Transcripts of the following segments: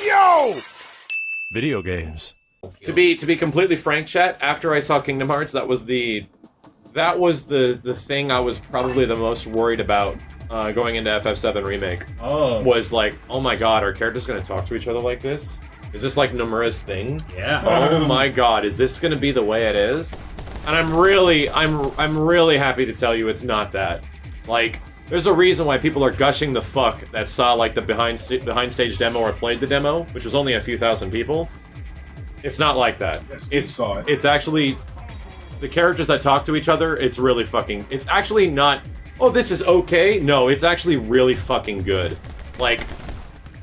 Yo! Video games. To be completely frank, chat, after I saw Kingdom Hearts, that was the thing I was probably the most worried about going into FF7 Remake. Oh. Was like, oh my god, are characters gonna talk to each other like this? Is this like Nomura's thing? Yeah. Oh my god, is this gonna be the way it is? And I'm really happy to tell you it's not that. Like, there's a reason why people are gushing the fuck that saw like the behind stage demo or played the demo, which was only a few thousand people. It's not like that. Yes, It's actually the characters that talk to each other. It's really fucking. It's actually not. Oh, this is okay. No, it's actually really fucking good. Like,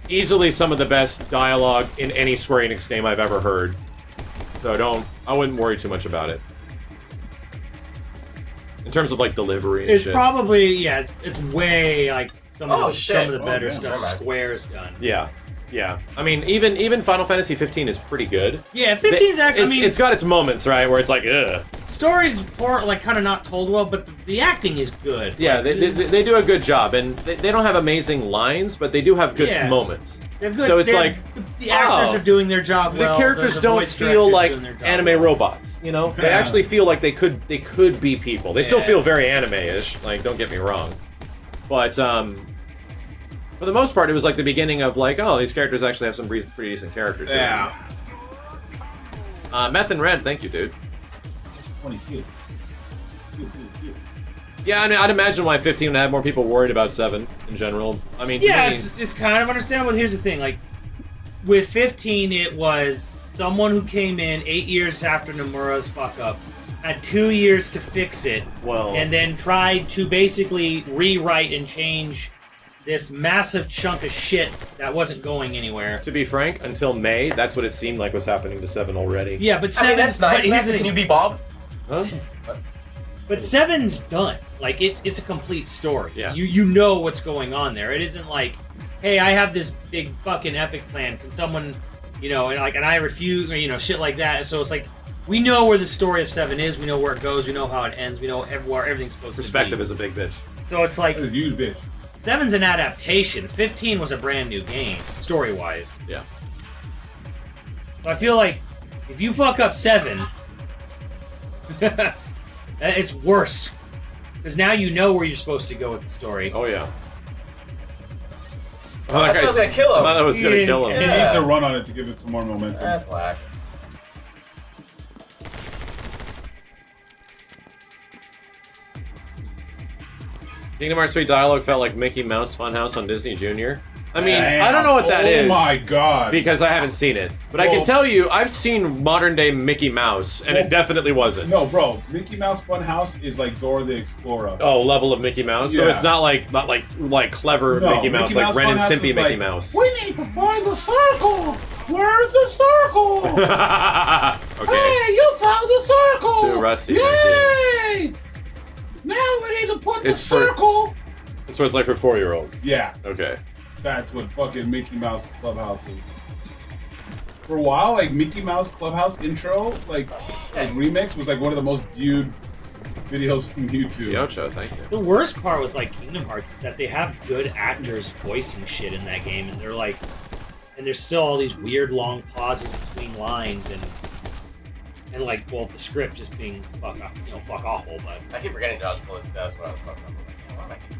easily some of the best dialogue in any Square Enix game I've ever heard. So I wouldn't worry too much about it. In terms of like delivery and It's shit. probably, yeah, it's way like some of the better damn, stuff alright. Square's done. Yeah. Yeah. I mean, even Final Fantasy 15 is pretty good. Yeah, 15's actually, I mean, it's got its moments, right, where it's like, ugh. story's poor, like kind of not told well, but the acting is good. Yeah, Like, they do a good job, and they don't have amazing lines, but they do have good Yeah. moments. they're good. So it's They're- like, the actors oh, are doing their job well. The characters don't voice feel director's like doing their job anime well. robots, you know? They Yeah. actually feel like they could be people. They still Yeah. feel very anime-ish, like, don't get me wrong. But, for the most part, it was like the beginning of like, oh, these characters actually have some pretty decent characters. here. Yeah. Meth and Red, thank you, dude. 22. Yeah, I mean, I'd imagine why 15 would have more people worried about 7 in general. I mean, to Yeah, me, it's kind of understandable. Here's the thing, like, with 15, it was someone who came in 8 years after Nomura's fuck up, had 2 years to fix it, well, and then tried to basically rewrite and change this massive chunk of shit that wasn't going anywhere. to be frank, until May, that's what it seemed like was happening to 7 already. Yeah, but I 7. mean, that's nice. But here's the Can thing, you be Bob? Huh? but 7's done. Like, it's a complete story. Yeah. You know what's going on there. It isn't like, hey, I have this big fucking epic plan. Can someone, you know, and I refuse, or, you know, shit like that. So it's like, we know where the story of 7 is. We know where it goes. We know how it ends. We know where everything's supposed Perspective to be. is a big bitch. So it's like, That is a huge bitch. 7's an adaptation. 15 was a brand new game, story-wise. Yeah. So I feel like, if you fuck up 7, it's worse. Because now you know where you're supposed to go with the story. Oh, yeah. Oh, I thought I was gonna kill I him. thought it was gonna Yeah. kill him. He Yeah. needs to run on it to give it some more momentum. That's whack. Kingdom Hearts 3 dialogue felt like Mickey Mouse Funhouse on Disney Junior. I mean, Damn. I don't know what that is. Oh my god. Because I haven't seen it. But I can Well- tell you, I've seen modern day Mickey Mouse, and Well- it definitely wasn't. No, bro. Mickey Mouse Funhouse is like Dora the Explorer. Oh, level of Mickey Mouse. So Yeah. it's not like clever No, Mickey Mouse, Mickey like Mouse Ren and Funhouse Stimpy is Mickey like, Mouse. We need to find the circle. Where's the circle? Okay. Hey, you found the circle. Too rusty, Yay! Now we need to put It's the for- circle. So it's like for 4-year-olds. Yeah, Okay. that's what fucking Mickey Mouse Clubhouse is. For a while, like Mickey Mouse Clubhouse intro, like remix was like one of the most viewed videos from YouTube. Yocho, thank you. The worst part with like Kingdom Hearts is that they have good actors voicing shit in that game, and they're like, and there's still all these weird long pauses between lines, and like, well, the script just being fuck awful, but I keep forgetting Dodge Bullets. That's what I was fucking up with. Why am I keep-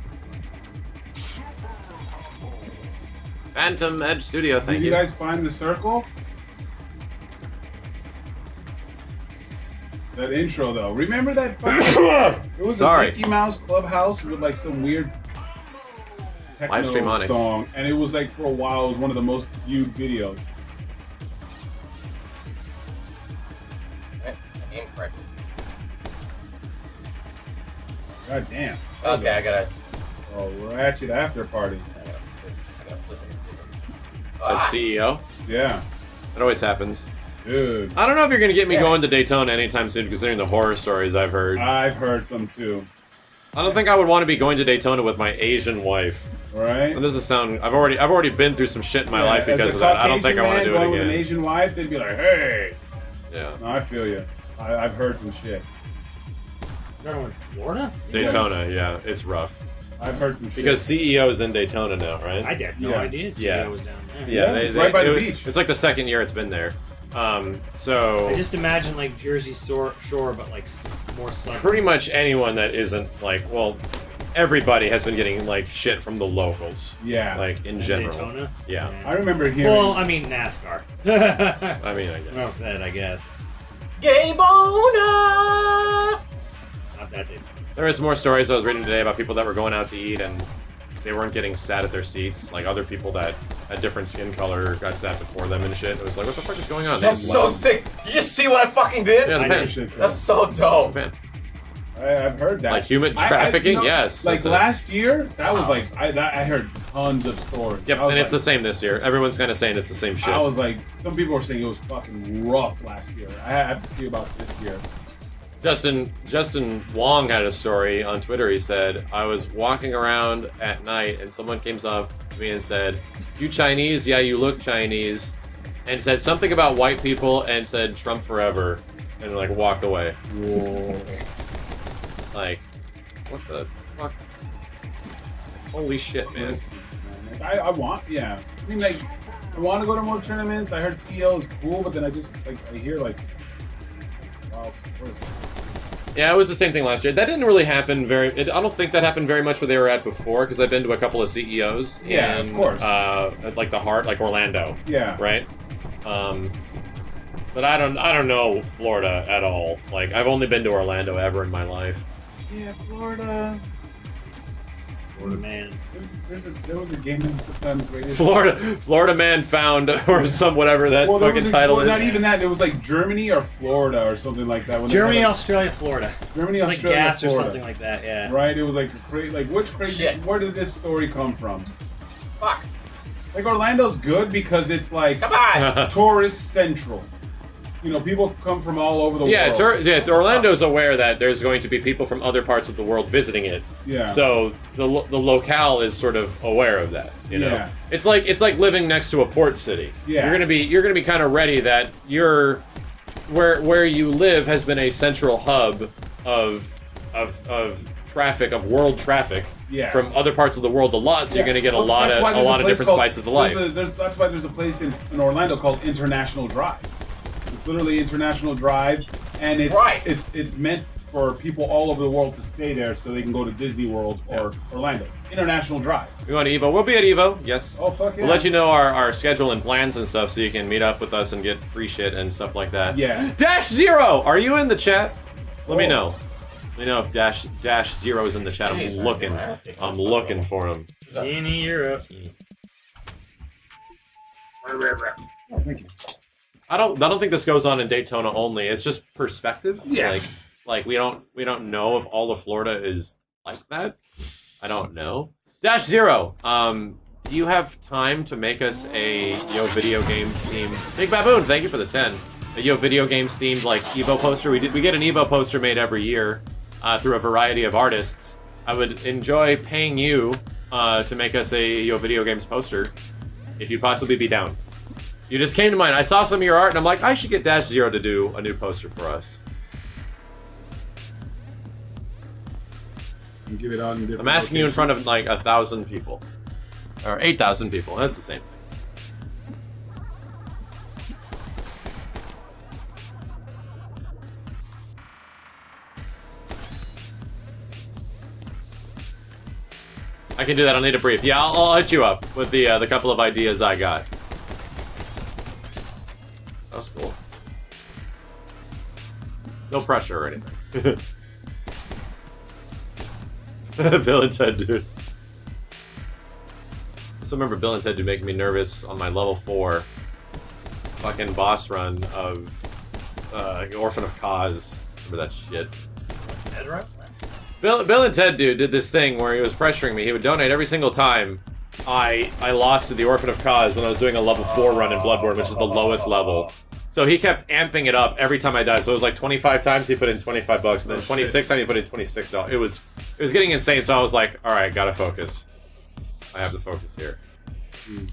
Phantom Edge Studio, thank Did you. you guys find the circle? That intro though. Remember that fucking it was Sorry. a Mickey Mouse Clubhouse with like some weird techno Livestream Onyx. song, and it was like for a while it was one of the most viewed videos. I aim correctly. God damn. Okay, I gotta Oh, Ratchet After Party. flip it. That's CEO. Yeah. That always happens. Dude. I don't know if you're gonna get me Damn it. going to Daytona anytime soon, considering the horror stories I've heard. I've heard some too. I don't think I would want to be going to Daytona with my Asian wife. Right? That doesn't sound. I've already been through some shit in my life as because a of that. I don't think I want to Caucasian do man it going with an again. Asian wife, they'd be like, hey. Yeah. No, I feel you. I've heard some shit. I don't know, Florida? Daytona, yeah, it's rough. I've heard some shit. Because CEO's in Daytona now, right? I had no Yeah. idea CEO Yeah. was down there. Yeah, it's right by the beach. It's like the second year it's been there. So I just imagine like Jersey Shore, but like more southern. pretty much anyone that isn't like, well, everybody has been getting like shit from the locals. Yeah. Like in general. Daytona. Yeah. I remember hearing. Well, I mean NASCAR. I mean, I guess. Well said, I guess. Game owner! Not that Daytona. There was more stories I was reading today about people that were going out to eat and they weren't getting sat at their seats. Like other people that had different skin color got sat before them and shit. It was like, what the fuck is going on? That's so sick. You just see what I fucking did? Yeah, the I pen. shit, That's so dope. Pen. I've heard that. Like human trafficking? Yes, Like that's it. last year, that was like I heard tons of stories. Yep, I was and it's the like- same this year. Everyone's kind of saying it's the same shit. I was like, some people were saying it was fucking rough last year. I have to see about this year. Justin Wong had a story on Twitter. He said, I was walking around at night and someone came up to me and said, you Chinese? Yeah, you look Chinese. And said something about white people and said Trump forever. And like walked away. Whoa. Like, what the fuck? Holy shit, man. Like, I want, yeah. I mean, like, I want to go to more tournaments. I heard CEO is cool, but then I just, like, I hear, like, wow, what is that? Yeah, it was the same thing last year. That didn't really happen I don't think that happened very much where they were at before, because I've been to a couple of CEOs. Yeah, in, of course. Like the Heart, like Orlando. Yeah. Right? But I don't know Florida at all. Like, I've only been to Orlando ever in my life. Yeah, Florida. Florida man. There was a game that was sometimes rated. Florida man found, or some whatever that Well, there fucking was title well, is. not even that. It was like Germany or Florida or something like that. When they Germany, had, like, Australia, Florida. Germany, It's like Australia, gas or Florida. something like that. Yeah. Right? It was like like which crazy? Shit. Where did this story come from? Fuck. Like Orlando's good because it's like Come on! tourist central. You know, people come from all over the Yeah, world. Orlando's aware that there's going to be people from other parts of the world visiting it. Yeah. So the locale is sort of aware of that. You know, Yeah. it's like living next to a port city. Yeah. You're gonna be kind of ready that where you live has been a central hub of traffic, of world traffic. Yes. From other parts of the world a lot, so you're going to get a Well, lot that's why there's of place different called- spices of life. That's why there's a place in Orlando called International Drive. It's literally International Drive, and Christ. it's meant for people all over the world to stay there so they can go to Disney World or Orlando. International Drive. We want to Evo. We'll be at Evo. Yes. Oh, fuck yeah. We'll let you know our schedule and plans and stuff, so you can meet up with us and get free shit and stuff like that. Yeah. Dash Zero, are you in the chat? Let me Oh. know. Let me know if Dash Zero's in the chat. Jeez, I'm man, looking. you're asking. I'm looking for him. In Europe. Oh, thank you. I don't think this goes on in Daytona only. It's just perspective. Yeah. Like we don't know if all of Florida is like that. I don't know. Dash Zero. Do you have time to make us a YoVideogames themed? Big Baboon, thank you for the 10. A YoVideogames themed like Evo poster. We get an Evo poster made every year through a variety of artists. I would enjoy paying you to make us a YoVideogames poster, if you'd possibly be down. You just came to mind. I saw some of your art, and I'm like, I should get Dash Zero to do a new poster for us. And give it out in different I'm asking you in front of locations. like 1,000 people, or 8,000 people. That's the same thing. I can do that. I'll need a brief. Yeah, I'll hit you up with the couple of ideas I got. That was cool. No pressure or anything. Bill and Ted, dude. I still remember Bill and Ted, dude, making me nervous on my level 4 fucking boss run of Orphan of Cause. Remember that shit? Pedro? Bill and Ted, dude, did this thing where he was pressuring me. He would donate every single time I lost to the Orphan of Cause when I was doing a level 4 run in Bloodborne, which is the lowest level. So he kept amping it up every time I died. So it was like 25 times he put in $25, and then 26 times he put in $26. It was getting insane. So I was like, all right, gotta focus. I have to focus here. I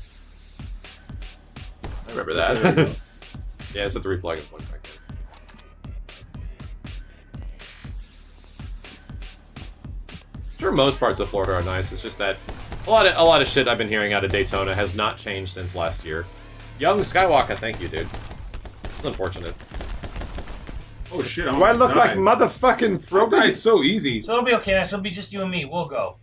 remember that. Yeah, it's at the replug at one back there. sure most parts of Florida are nice. It's just that a lot of shit I've been hearing out of Daytona has not changed since last year. Young Skywalker, thank you, dude. It's unfortunate. Oh shit! Do I look like motherfucking Froby? It's so easy. So it'll be okay. It'll be just you and me. We'll go.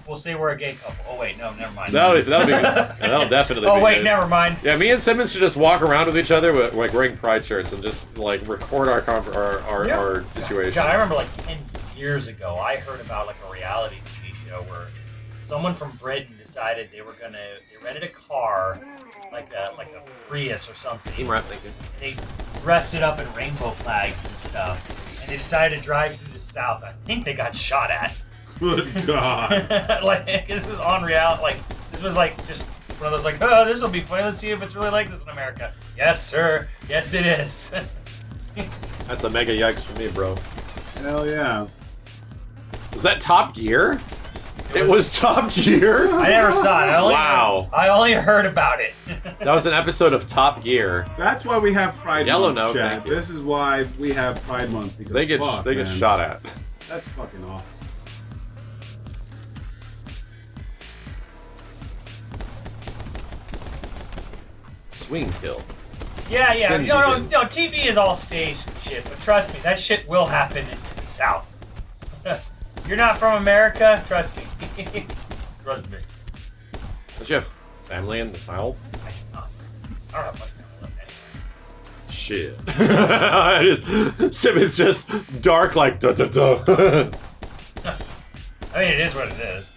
We'll say we're a gay couple. Oh wait, no, never mind. That'll be good. That'll definitely. Oh be wait, good. never mind. Yeah, me and Simmons should just walk around with each other, with, like wearing pride shirts, and just like record our situation. God, I remember like 10 years ago, I heard about like a reality TV show where someone from Britain decided they rented a car, like a Prius or something. Team rap, thank you. They dressed it up in rainbow flags and stuff, and they decided to drive through the South. I think they got shot at. Good God. Like this was on reality. Like this was like just one of those like, oh, this will be fun. Let's see if it's really like this in America. Yes, sir. Yes, it is. That's a mega yikes for me, bro. Hell yeah. Was that Top Gear? It was Top Gear? I never saw it. Wow. I only heard about it. That was an episode of Top Gear. That's why we have Pride Yellow Month, note, chat. thank you. This is why we have Pride Month. Because They get man, shot at. That's fucking awful. Swing kill. Yeah. Spin No, begin. TV is all staged and shit, but trust me, that shit will happen in the South. You're not from America? Trust me. Trust me. Don't you have family in the South? I don't have much family left anyway. Shit. Simmons just dark like da-da-da. I mean, it is what it is.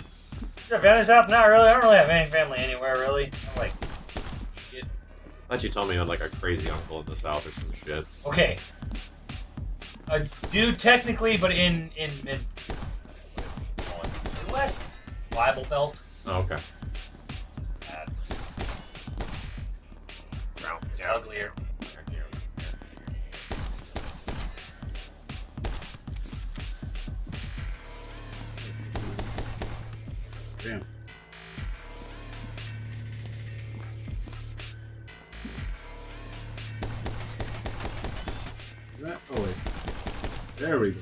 Your family South? Not really. I don't really have any family anywhere, really. I'm like, I thought you told me you had like a crazy uncle in the South or some shit. okay. I do technically, but in Midwest, Bible Belt. Oh, okay. Bad. It's uglier. Damn. That, oh wait. There we go.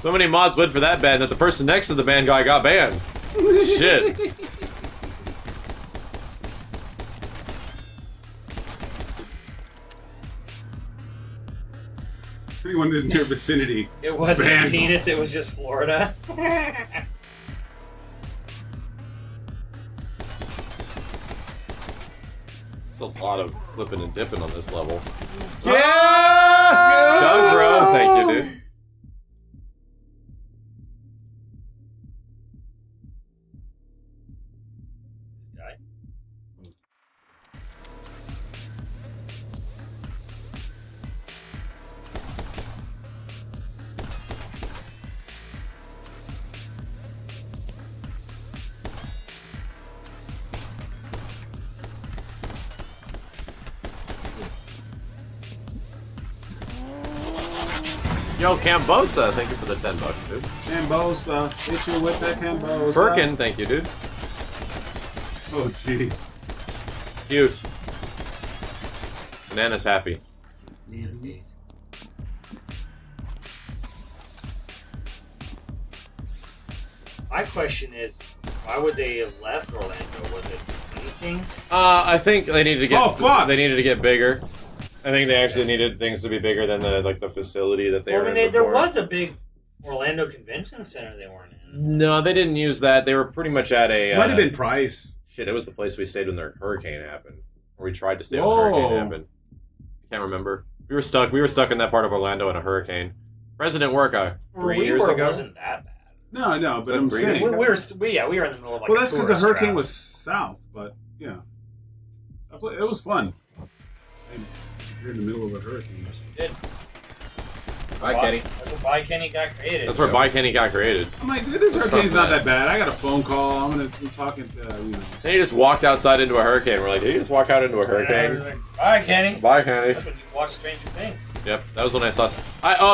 So many mods went for that band that the person next to the band guy got banned. Shit. Anyone in your vicinity. It wasn't Banned. a penis, it was just Florida. There's a lot of flipping and dipping on this level. Yeah! Doug, bro. Thank you, dude. Die. Yo, Cambosa, thank you for the $10, dude. Cambosa. Hit you with that Cambosa. Firkin, thank you, dude. Oh, jeez. Cute. Banana's happy. My question is, why would they have left Orlando? Was it anything? I think they needed to get. Oh, fuck! They needed to get bigger. I think they actually needed things to be bigger than the facility that they Well, were I in mean, there before. was a big Orlando Convention Center they weren't in. No, they didn't use that. They were pretty much at a. Might have been Price. Shit, it was the place we stayed when the hurricane happened. Or we tried to stay when Whoa. the hurricane happened. I can't remember. We were stuck. We were stuck in that part of Orlando in a hurricane. President Worka 3 years ago. Wasn't that bad. No, but that I'm green? saying. We were in the middle of like. Well, a that's because the tourist hurricane trap. was south, but yeah. It was fun. I disappeared in the middle of a hurricane. Did. Bye, Kenny. That's why Kenny got created. That's where Bye Kenny got created. I'm like, this That's hurricane's not not that bad. I got a phone call. I'm talking to, Then he just walked outside into a hurricane. We're like, did he just walk out into a And I was hurricane? like, all right, Kenny. Bye, Kenny. That's when you watch Stranger Things. Yep, that was when I saw.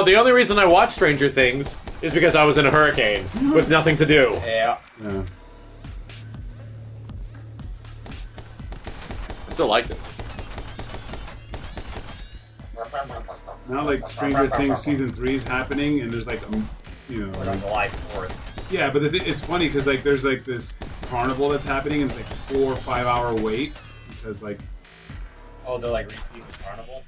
The only reason I watched Stranger Things is because I was in a hurricane with nothing to do. Yeah. Yeah. I still liked it. Now, like, Stranger Things Season 3 is happening, and there's, like, you know... Like on July 4th. Yeah, but it's funny, because, like, there's, like, this carnival that's happening, and it's, like, 4 or 5 hour wait, because, like... Oh, they're like repeating the carnival?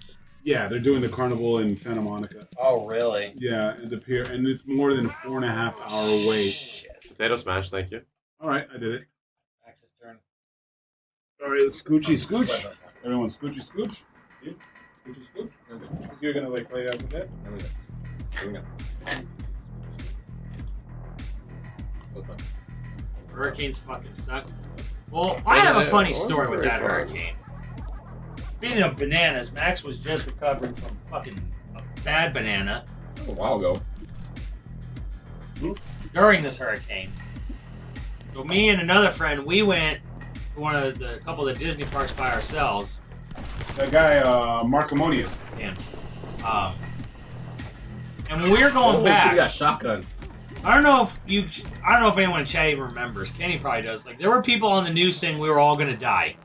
Yeah, they're doing the carnival in Santa Monica. Oh, really? Yeah, and the pier, and it's more than a 4.5 hour wait. Shit. Potato smash, thank you. Alright, I did it. Max's turn. Alright, scoochy scooch. Everyone, scoochy scooch. You? Scoochy scooch. You're gonna, like, play out with that? Here we go. Hurricanes fucking suck. Well, I have a funny wasn't story with very that fun. hurricane. Speaking of bananas, Max was just recovering from fucking a bad banana A while ago. during this hurricane. So me and another friend, we went to a couple of the Disney parks by ourselves. That guy, Mark Ammonius. And, and when we were going back, She got shotgun. I don't know if anyone in chat even remembers. Kenny probably does. Like, there were people on the news saying we were all gonna die.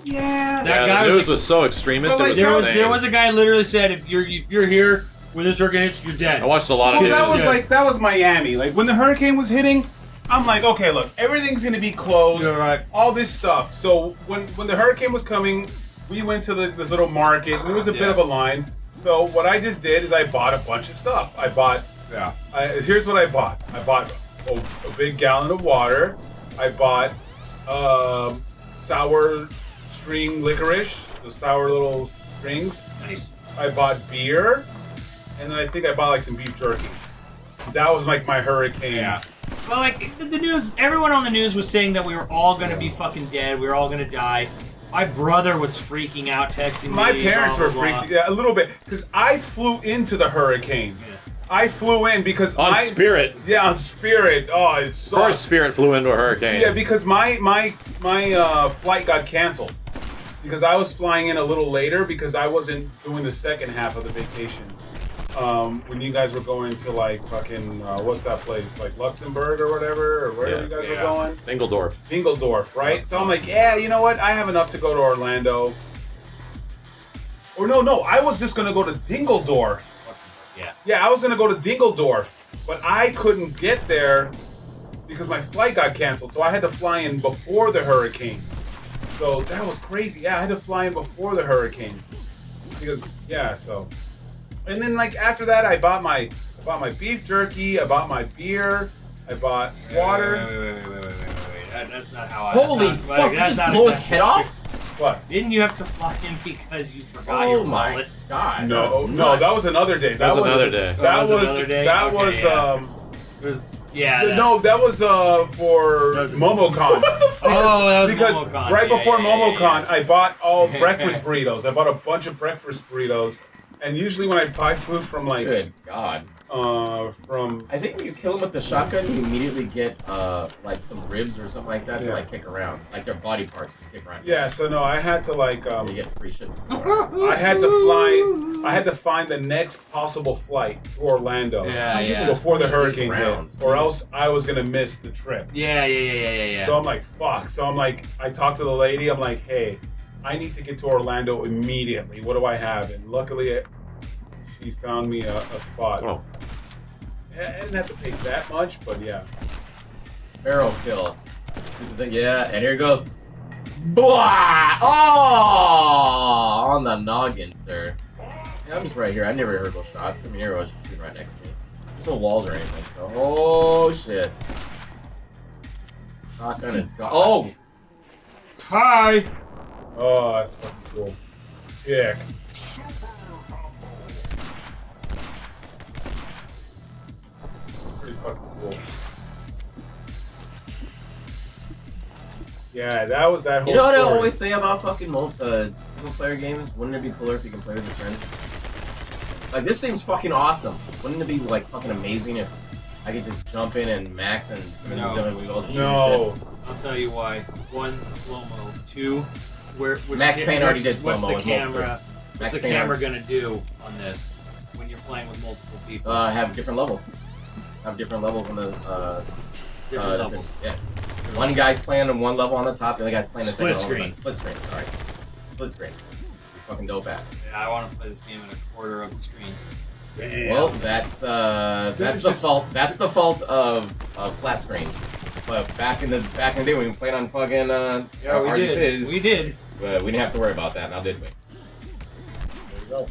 Yeah. That guy Yeah, the was news was so extremist. Well, It was like, insane. there was a guy literally said if you're here when this hurricane hits, you're dead. I watched a lot of Well, that videos. was like Miami. Like when the hurricane was hitting, I'm like, okay, look, everything's gonna be closed. You're right. All this stuff. So when the hurricane was coming, we went to this little market. And there was a bit of a line. So what I just did is I bought a bunch of stuff. Here's what I bought. I bought a big gallon of water. I bought sour string licorice, the sour little strings. Nice. I bought beer, and then I think I bought like some beef jerky. That was like my hurricane. Yeah. Well, like the news, everyone on the news was saying that we were all gonna be fucking dead. We were all gonna die. My brother was freaking out, texting me. My parents blah, were blah, freaking blah. a little bit because I flew into the hurricane. Yeah. I flew in because On Spirit. Yeah, on Spirit. Oh, it's Of so. course, Spirit flew into a hurricane. Yeah, because my flight got canceled because I was flying in a little later because I wasn't doing the second half of the vacation. When you guys were going to like fucking what's that place, like Luxembourg or whatever, or wherever you guys were going. Dingledorf. Dingledorf, right? So I'm like, yeah, you know what? I have enough to go to Orlando. Or no, I was just gonna go to Dingledorf. Yeah. Yeah, I was gonna go to Dingledorf, but I couldn't get there because my flight got canceled. So I had to fly in before the hurricane. So that was crazy. Yeah, I had to fly in before the hurricane because so. And then like after that, I bought my beef jerky. I bought my beer. I bought water. Wait. That's not how I. Holy that's not, fuck! You that's just not blow his exactly- head off? What? Didn't you have to fly in because you forgot Oh your my wallet? god. No, Nuts. that was another day. That was another day. That was another day? that Okay, was yeah. It was no, that was for MomoCon. Oh, that was Because MomoCon. right Yeah, before yeah, MomoCon, yeah. I bought all breakfast burritos. I bought a bunch of breakfast burritos, and usually when I buy food from like Good god. from I think when you kill them with the shotgun, you immediately get like some ribs or something like that to Yeah. like kick around, like their body parts to kick around. so no, I had to like You get free shit. I had to find the next possible flight to Orlando Yeah. before the hurricane rounds. hit, or else I was gonna miss the trip. Yeah. So I'm like, fuck. So I'm like, I talked to the lady. I'm like, hey, I need to get to Orlando immediately. What do I have? And luckily, she found me a spot. Oh. I didn't have to pay that much, but yeah. Barrel kill. Yeah, and here it goes. Blah! Oh, on the noggin, sir. Yeah, I'm just right here. I never heard those shots. I mean, everyone's just shooting right next to me. There's no walls or anything. So, oh shit. Shotgun is gone. Oh, Hi. Oh, that's fucking cool. Yeah. Pretty fucking cool. Yeah, that was that whole you know what I story. always say about fucking single-player games? Wouldn't it be cooler if you can play with your friends? Like, this seems fucking awesome. Wouldn't it be, like, fucking amazing if I could just jump in and max and we all just shoot No. shit? I'll tell you why. 1, slow-mo. 2, which Max Payne already did what's slow-mo the with camera? What's Max the Payne camera gonna do on this when you're playing with multiple people? Have different levels. have different levels on the. Different levels. Yes. One guy's playing on one level on the top, the other guy's playing the Split second screen. level. Split screen. Sorry. Split screen. Fucking dope ass. Yeah, I want to play this game in a quarter of the screen. Damn. Well, that's the fault. That's the fault of flat screen. But back in the day when we played on fucking Yeah, we did. We did. But we didn't have to worry about that. Now did we? There you go.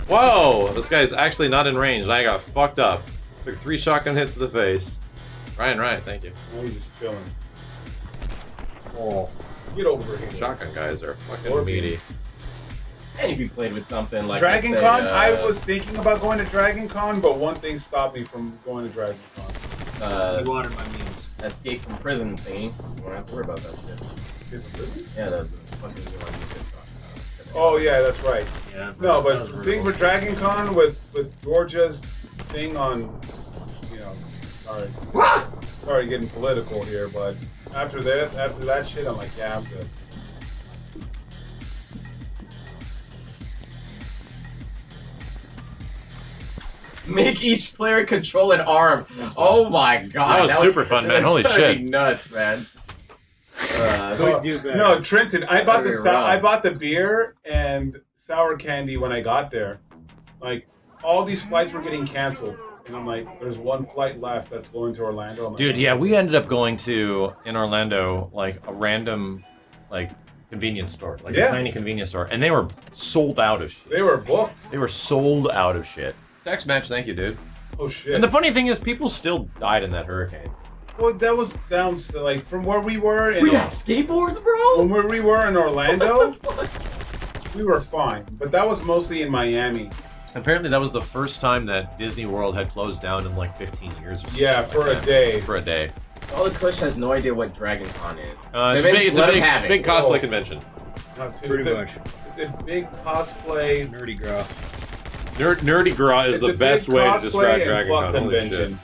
Whoa! This guy's actually not in range, and I got fucked up. Took 3 shotgun hits to the face. Right, thank you. Now you're just chilling. Oh, Get over here. shotgun guys are fucking Scorpion. meaty. And if you played with something like Dragon let's Con, say, I was thinking about going to Dragon Con, but one thing stopped me from going to Dragon Con. You wanted my meals. escape from prison thingy. You don't have to worry about that shit. Yeah, the fucking new one you just talked about. Oh yeah, that's right. Yeah. No, but that was the thing brutal. for Dragon Con with Georgia's thing on, you know, sorry getting political here, but after that shit, I'm like, yeah, I'm good. Make each player control an arm. Oh my god. That was super fun, man. Holy that'd shit. be nuts, man. No, Trenton, I bought That'd be rough. I bought the beer and sour candy when I got there. Like all these flights were getting canceled, and I'm like, there's one flight left that's going to Orlando. I'm like, Dude, yeah, we ended up going to, in Orlando, like, a random, like, convenience store. Like, Yeah. a tiny convenience store. And they were sold out of shit. they were booked. They were sold out of shit. Text match, thank you, dude. Oh shit. And the funny thing is, people still died in that hurricane. Well, that was down like from where we were in We got skateboards, bro? when we were in Orlando, we were fine. But that was mostly in Miami. Apparently, that was the first time that Disney World had closed down in, like, 15 years or something. Yeah, like for a that. day. For a day. All the Kush has no idea what Dragon Con is. It's a big cosplay Whoa. convention. Pretty much. It's a big cosplay. Nerdy girl. Nerdy Gras is It's the a best big way to cosplay describe and Dragon fuck Con. Holy shit. convention.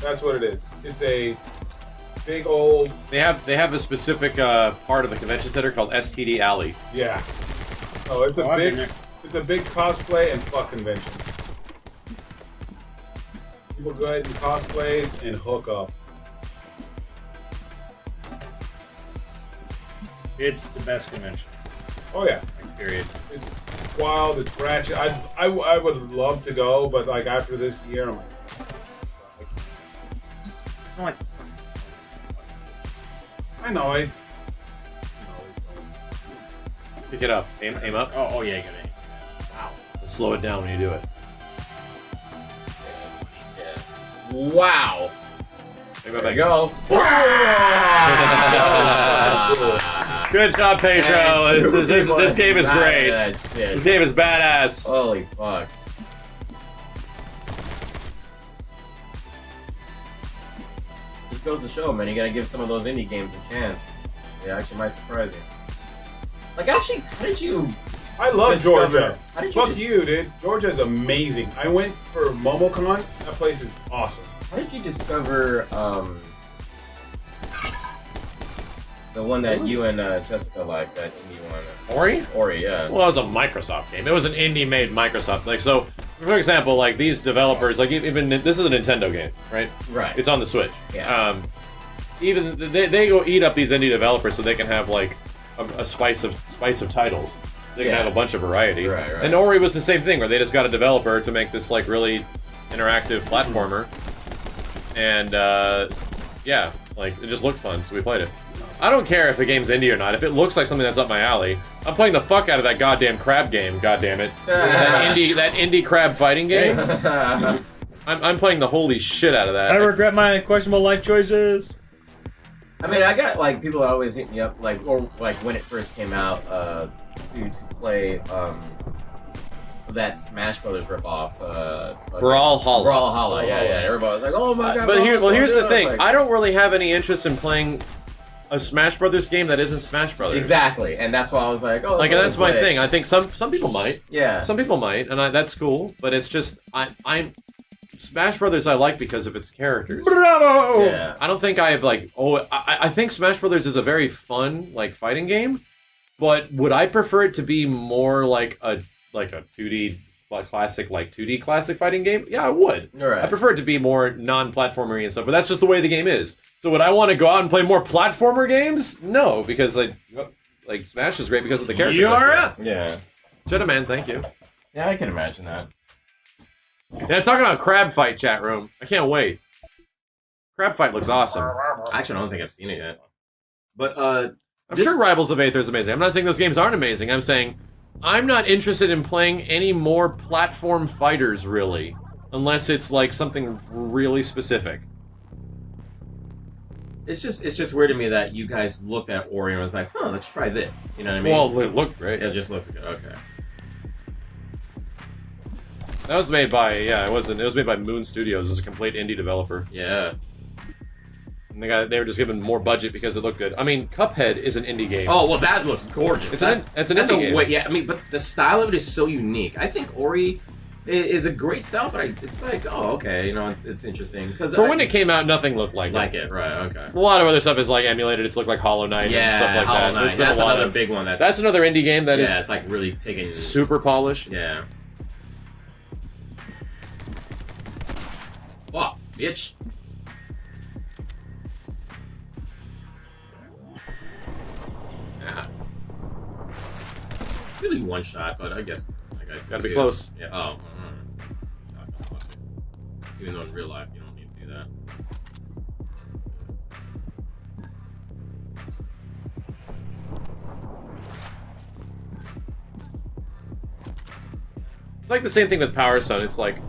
That's what it is. It's a big old They have a specific part of the convention center called STD Alley. yeah. Oh, it's a Oh, I've been big there. it's a big cosplay and fuck convention. People go ahead and cosplays and hook up. It's the best convention. Oh yeah. Like, period. It's wild, it's ratchet. I would love to go, but like after this year I'm like It's not like I know I Pick it up. Aim up. oh yeah, you got it. Wow. Slow it down when you do it. Wow. Aim There up, back. you go. Good job, Pedro. This game is great. This game is badass. Holy fuck. This goes to show, man, you gotta give some of those indie games a chance. They actually might surprise you. Like, actually, how did you... I love discover- Georgia. How did you Fuck dis- you, dude. Georgia's amazing. I went for MomoCon. That place is awesome. How did you discover, the one that you and Jessica like, that indie one? Ori? Ori, yeah. Well, it was a Microsoft game. It was an indie-made Microsoft. Like, so, for example, like these developers, like even this is a Nintendo game, right? Right. It's on the Switch. Yeah. Even they go eat up these indie developers so they can have like a spice of titles. They can Yeah. have a bunch of variety. Right, right. And Ori was the same thing, where they just got a developer to make this like really interactive platformer, and yeah, like it just looked fun, so we played it. I don't care if the game's indie or not. If it looks like something that's up my alley, I'm playing the fuck out of that goddamn crab game. God damn it, that indie crab fighting game. I'm playing the holy shit out of that. I regret my questionable life choices. I mean, I got, like, people that always hit me up, like, or, like, when it first came out, to play, that Smash Brothers ripoff, Brawlhalla. Brawlhalla, yeah. Everybody was like, oh my god. But Brawlhalla, here's the yeah, thing. like- I don't really have any interest in playing a Smash Brothers game that isn't Smash Brothers. Exactly, and that's why I was like, oh. Like, and let that's me my play it. thing. I think some people might. Yeah. Some people might, and that's cool. But it's just I'm Smash Brothers. I like because of its characters. Bravo! Yeah. I don't think I have like I think Smash Brothers is a very fun like fighting game, but would I prefer it to be more like a like a 2D classic, like 2D classic fighting game, yeah, I would. All right. I prefer it to be more non-platformery and stuff, but that's just the way the game is. So would I want to go out and play more platformer games? No, because like Smash is great because of the characters. You're up. Yeah. Gentleman, thank you. Yeah, I can imagine that. Yeah, talking about Crab Fight, chat room. I can't wait. Crab Fight looks awesome. Actually, I don't think I've seen it yet. But I'm sure Rivals of Aether is amazing. I'm not saying those games aren't amazing. I'm saying I'm not interested in playing any more platform fighters, really. Unless it's like something really specific. it's just weird to me that you guys looked at Ori and was like, huh, let's try this. You know what I mean? Well, it looked great. It just looks good. Okay. That was made by, it was made by Moon Studios as a complete indie developer. Yeah. And they were just given more budget because it looked good. I mean, Cuphead is an indie game. Oh, well, that looks gorgeous. It's an indie game. Yeah, I mean, but the style of it is so unique. I think Ori is a great style, but it's like, oh, okay, you know, it's interesting. For when it came out, nothing looked like it. Right, okay. A lot of other stuff is like emulated. It's looked like Hollow Knight and stuff like Hollow that. Knight. There's been That's a lot another of, big one. That's another indie game that is it's like really taking... super polished. Yeah. What, bitch? Yeah. Really one shot, but I guess I Gotta be close. Yeah. Oh. Even though in real life you don't need to do that. It's like the same thing with Power Stone. It's like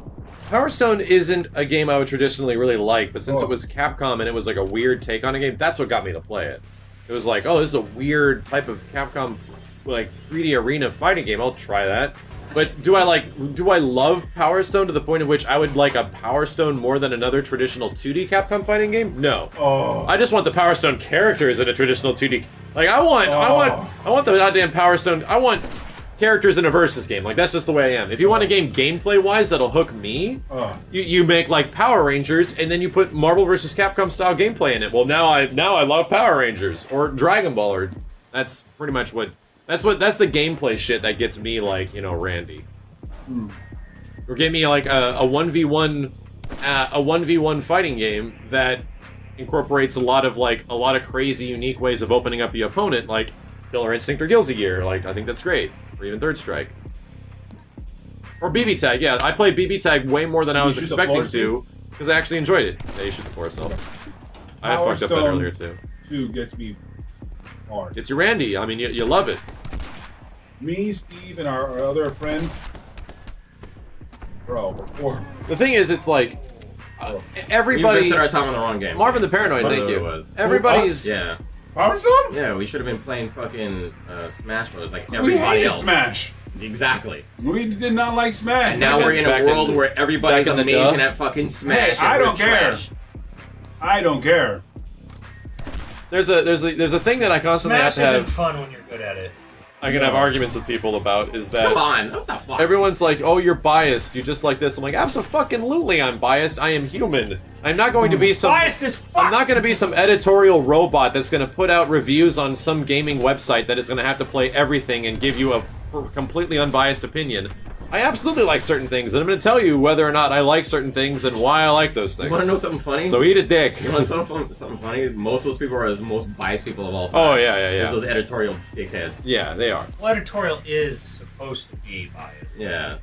Power Stone isn't a game I would traditionally really like, but since it was Capcom and it was like a weird take on a game, that's what got me to play it. It was like, oh, this is a weird type of Capcom like 3D arena fighting game. I'll try that. But do I love Power Stone to the point at which I would like a Power Stone more than another traditional 2D Capcom fighting game? No. Oh. I just want the Power Stone characters in a traditional 2D. Like I want the goddamn Power Stone. I want characters in a versus game. Like that's just the way I am. If you want a game gameplay wise that'll hook me, you make like Power Rangers and then you put Marvel vs. Capcom style gameplay in it. Well, now I love Power Rangers or Dragon Ball, or that's pretty much what. That's the gameplay shit that gets me, like, you know, Randy. Or give me like a 1v1 fighting game that incorporates a lot of crazy unique ways of opening up the opponent, like Killer Instinct or Guilty Gear. Like, I think that's great. Or even Third Strike. Or BB Tag. Yeah, I played BB Tag way more than I was expecting to because I actually enjoyed it. Yeah, you shoot the force self. I fucked up that earlier too. 2 gets me hard. It's your Randy. I mean, you love it. Me, Steve, and our other friends. Bro, before. The thing is, it's like everybody. We wasted our time on the wrong game. Marvin the Paranoid, thank you. Everybody's. Yeah. Power Stone? Yeah, we should have been playing fucking Smash Bros. Like everybody else. Smash. Exactly. We did not like Smash. And now we're in a world where everybody's amazing at fucking Smash. Hey, I don't care. I don't care. There's a thing that I constantly Smash have to have. isn't fun when you're good at it. I can have arguments with people about is that Come on, what the fuck? everyone's like, oh, you're biased. You just like this. I'm like, absolutely, I'm biased. I am human. I'm not going to be some. Biased as fuck. I'm not going to be some editorial robot that's going to put out reviews on some gaming website that is going to have to play everything and give you a completely unbiased opinion. I absolutely like certain things, and I'm going to tell you whether or not I like certain things and why I like those things. You want to know something funny? So eat a dick. You want something funny? Most of those people are the most biased people of all time. Oh, yeah. It's those editorial dickheads. Yeah, they are. Well, editorial is supposed to be biased. Yeah.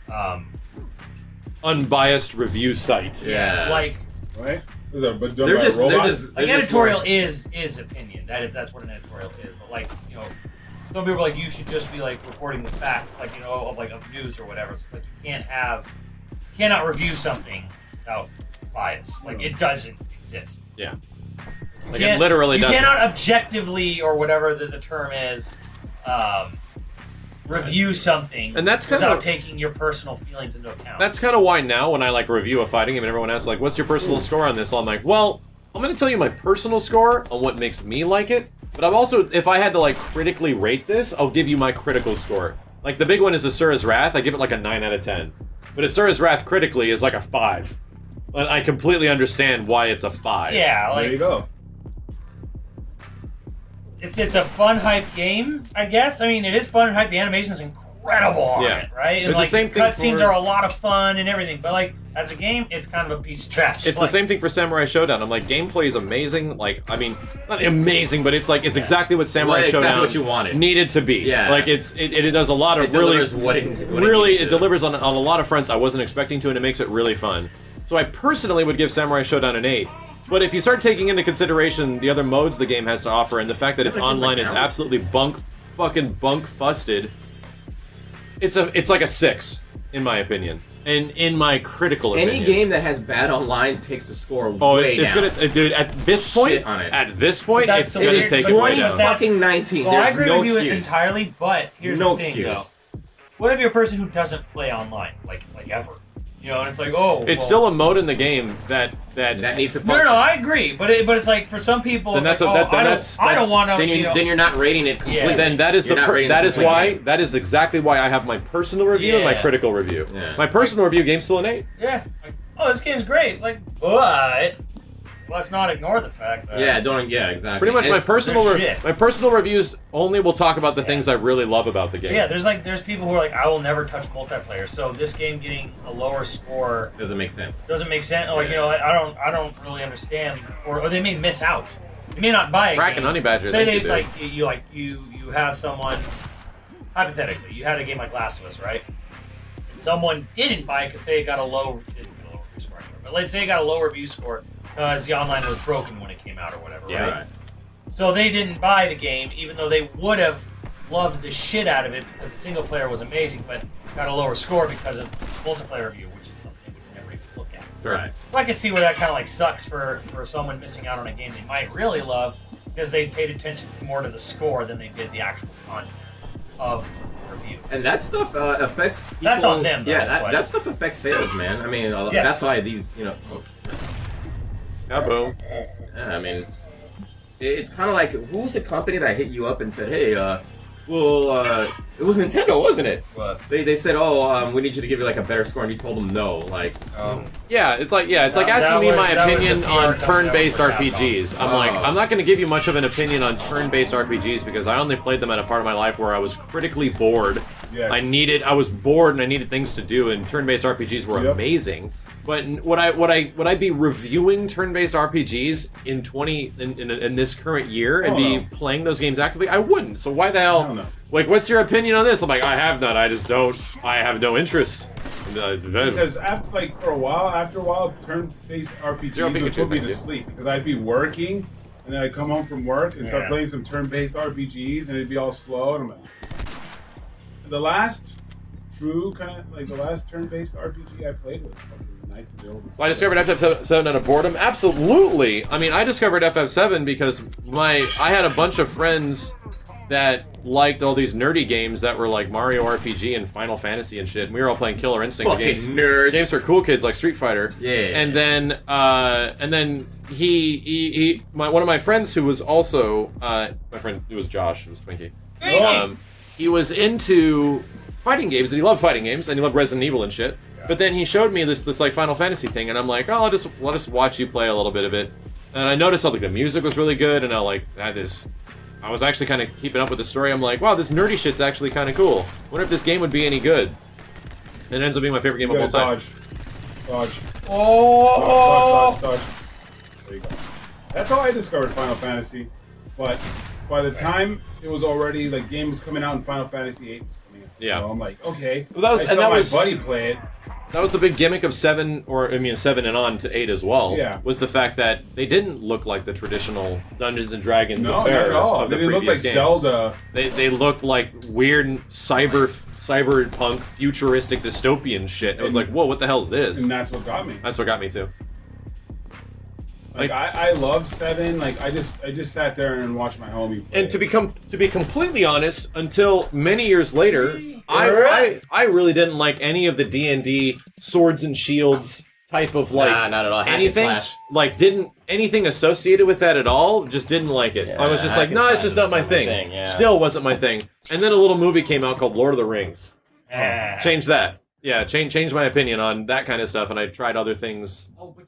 Unbiased review site. Yeah. Like, Right? They're just editorial is opinion. That's what an editorial is. But like, you know, some people are like, you should just be like reporting the facts, like, you know, of news or whatever. So it's like you cannot review something without bias. Like it doesn't exist. Yeah. Like it literally doesn't. You cannot objectively, or whatever the term is, review something and that's kind without of taking your personal feelings into account. That's kind of why now when I like review a fighting game and everyone asks like, what's your personal score on this? I'm like, well, I'm going to tell you my personal score on what makes me like it. But I'm also, if I had to like critically rate this, I'll give you my critical score. Like the big one is Asura's Wrath. I give it like a 9 out of 10. But Asura's Wrath critically is like a 5. And I completely understand why it's a 5. Yeah, like There you go. it's a fun hype game, I guess. I mean, it is fun and hype. The animation is incredible. incredible on Yeah. it, right? And It's the like, same thing cutscenes for- are a lot of fun and everything, but like as a game, it's kind of a piece of trash. It's like, the same thing for Samurai Showdown. I'm like, gameplay is amazing. Like, I mean, not amazing, but it's like it's exactly what Samurai Exactly Showdown what you wanted. needed to be. Yeah. like it does a lot of It really, delivers what it really, needs it to. delivers on a lot of fronts I wasn't expecting to, and it makes it really fun. So I personally would give Samurai Showdown an 8. But if you start taking into consideration the other modes the game has to offer, and the fact that its online is absolutely fucking bunk-fusted, it's like a 6, in my opinion. And in my critical opinion. Any game that has bad online takes the score Oh, way it's down. gonna, dude. At this point, Shit on it. it's the gonna weird- take but it way what if down. that- Fucking 19. Well, I There's agree no with you excuse. entirely, but here's No the thing, excuse. though. What if you're a person who doesn't play online, like ever? You know, and it's like, oh, It's well, still a mode in the game that That needs to No, function. no, I agree, but it's like for some people, Then it's that's like, a- that- I that's- don't want to. Then you're not rating it completely. then that is You're not rating that it is completely. why that is exactly why I have my personal review and my Yeah. critical review. Yeah. My personal review game's still an 8. Yeah. Like, oh, this game's great. Like, but let's not ignore the fact that Yeah, exactly. Pretty much my It's- personal there's shit. my personal reviews only will talk about the things I really love about the game. Yeah, there's people who are like, I will never touch multiplayer. So this game getting a lower score Doesn't make sense. doesn't make sense. Like, you know, I don't really understand, or they may miss out. They may not buy a Crack game. and Honey Badger. Say thank they you, dude. like you have someone, hypothetically, you had a game like Last of Us, right? And someone didn't buy it because say it got a low review score, but let's say it got a low review score because the online was broken when it came out or whatever, Yeah. right? So they didn't buy the game, even though they would have loved the shit out of it because the single player was amazing, but got a lower score because of multiplayer review, which is something we can never even look at. Sure. Right. So I can see where that kind of like sucks for someone missing out on a game they might really love because they paid attention more to the score than they did the actual content of the review. And that stuff affects people. That's on them, though, Yeah, but- that stuff affects sales, man. I mean, Yes. that's why these, you know. Kaboom. Yeah, I mean, it's kind of like, who was the company that hit you up and said, hey, it was Nintendo, wasn't it? What? They said, oh, we need you to give you like a better score, and you told them no. Like, Yeah, it's like That- asking me that my was- that was opinion the on PR turn-based company that was RPGs. I'm like, I'm not going to give you much of an opinion on turn-based RPGs because I only played them at a part of my life where I was critically bored. Yes. I was bored and I needed things to do, and turn-based RPGs were Yep. amazing. But would I be reviewing turn-based RPGs in this current year and Oh, be no. playing those games actively? I wouldn't. So why the hell? Hell no. Like, what's your opinion on this? I'm like, I have none. I just don't. I have no interest. Because after a while, turn-based RPGs Zero would Pikachu, put me thank to you. sleep because I'd be working and then I'd come home from work and start Yeah. playing some turn-based RPGs and it'd be all slow and I'm like, the last turn-based RPG I played was fucking Knights of the Old. So I discovered FF7 out of boredom? Absolutely. I mean, I discovered FF7 because I had a bunch of friends that liked all these nerdy games that were like Mario RPG and Final Fantasy and shit. And we were all playing Killer Instinct fucking games. nerds. Games for cool kids like Street Fighter. Yeah. And then one of my friends who was also my friend, it was Josh, who was Twinkie. He was into fighting games and he loved fighting games and he loved Resident Evil and shit. But then he showed me this like Final Fantasy thing and I'm like, oh, I'll just watch you play a little bit of it. And I noticed like the music was really good and I was actually kind of keeping up with the story. I'm like, wow, this nerdy shit's actually kind of cool. Wonder if this game would be any good. And it ends up being my favorite game You of all gotta time. dodge. Oh! Dodge. There you go. That's how I discovered Final Fantasy. But by the time it was already, like, game was coming out and Final Fantasy VIII was coming out. Yeah. So I'm like, okay. Well, I saw my buddy play it. That was the big gimmick of 7, or I mean 7 and on to 8 as well. Yeah. Was the fact that they didn't look like the traditional Dungeons and Dragons No, not affair at all. of They the didn't look previous like games. Zelda. They looked like weird cyberpunk futuristic dystopian shit. It was like, whoa, what the hell is this? And that's what got me. That's what got me too. Like, I love 7. Like, I just sat there and watched my homie play. And to be completely honest, until many years later, I really didn't like any of the D&D swords and shields type of like Nah, not at all. Hack and anything. slash. Like didn't anything associated with that at all. Just didn't like it. Yeah, I was just hack like, and no, it's slash just not is my not my thing. thing, yeah. Still wasn't my thing. And then a little movie came out called Lord of the Rings. Ah. Changed that. Yeah, changed my opinion on that kind of stuff, and I tried other things. Oh, but